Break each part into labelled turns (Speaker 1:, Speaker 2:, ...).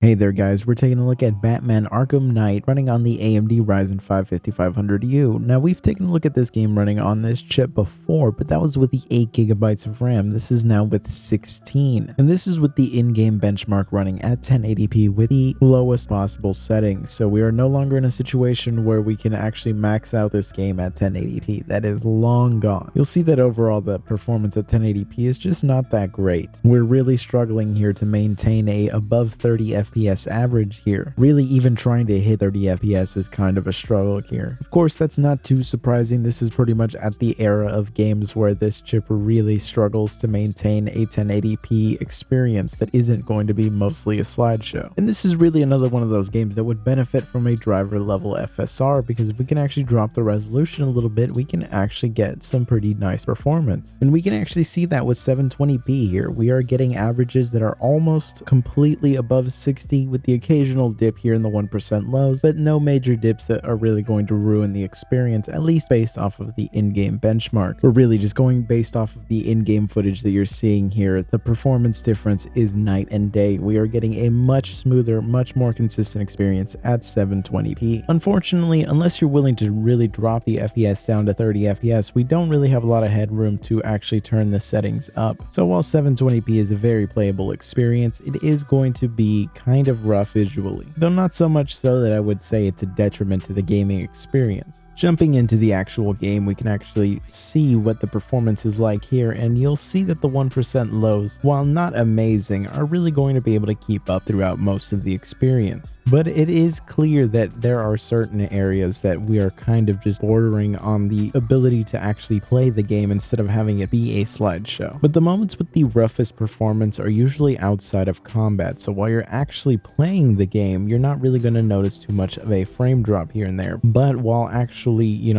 Speaker 1: Hey there guys, we're taking a look at Batman Arkham Knight running on the AMD Ryzen 5 5500U. Now we've taken a look at this game running on this chip before, but that was with the 8GB of RAM. This is now with 16. And this is with the in-game benchmark running at 1080p with the lowest possible settings. So we are no longer in a situation where we can actually max out this game at 1080p. That is long gone. You'll see that overall the performance at 1080p is just not that great. We're really struggling here to maintain a above 30 FPS average here. Really, even trying to hit 30 FPS is kind of a struggle here. Of course, that's not too surprising. This is pretty much at the era of games where this chip really struggles to maintain a 1080p experience that isn't going to be mostly a slideshow. And this is really another one of those games that would benefit from a driver level FSR, because if we can actually drop the resolution a little bit, we can actually get some pretty nice performance. And we can actually see that with 720p here. We are getting averages that are almost completely above 60, with the occasional dip here in the 1% lows, but no major dips that are really going to ruin the experience, at least based off of the in-game benchmark. We're really just going based off of the in-game footage that you're seeing here. The performance difference is night and day. We are getting a much smoother, much more consistent experience at 720p. Unfortunately, unless you're willing to really drop the FPS down to 30 FPS, we don't really have a lot of headroom to actually turn the settings up. So while 720p is a very playable experience, it is going to be kind of rough visually, though not so much so that I would say it's a detriment to the gaming experience. Jumping into the actual game, we can actually see what the performance is like here, and you'll see that the 1% lows, while not amazing, are really going to be able to keep up throughout most of the experience. But it is clear that there are certain areas that we are kind of just bordering on the ability to actually play the game instead of having it be a slideshow. But the moments with the roughest performance are usually outside of combat, so while you're actually playing the game, you're not really going to notice too much of a frame drop here and there. But while actually,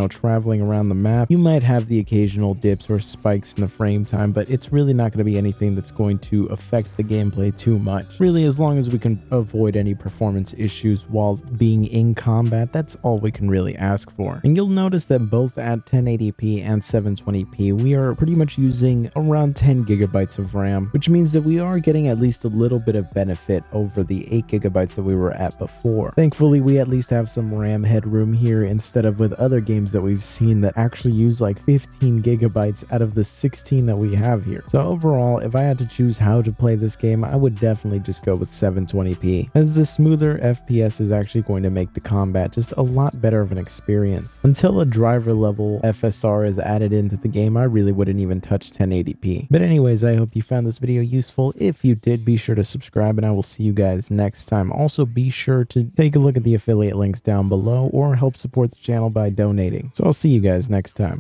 Speaker 1: traveling around the map, you might have the occasional dips or spikes in the frame time, but it's really not going to be anything that's going to affect the gameplay too much. Really, as long as we can avoid any performance issues while being in combat, that's all we can really ask for. And you'll notice that both at 1080p and 720p, we are pretty much using around 10GB of RAM, which means that we are getting at least a little bit of benefit over the 8GB that we were at before. Thankfully, we at least have some RAM headroom here instead of with other games that we've seen that actually use like 15GB out of the 16 that we have here. So overall, if I had to choose how to play this game, I would definitely just go with 720p, as the smoother FPS is actually going to make the combat just a lot better of an experience. Until a driver level FSR is added into the game, I really wouldn't even touch 1080p. But anyways, I hope you found this video useful. If you did, be sure to subscribe, and I will see you guys next time. Also, be sure to take a look at the affiliate links down below or help support the channel by donating. So I'll see you guys next time.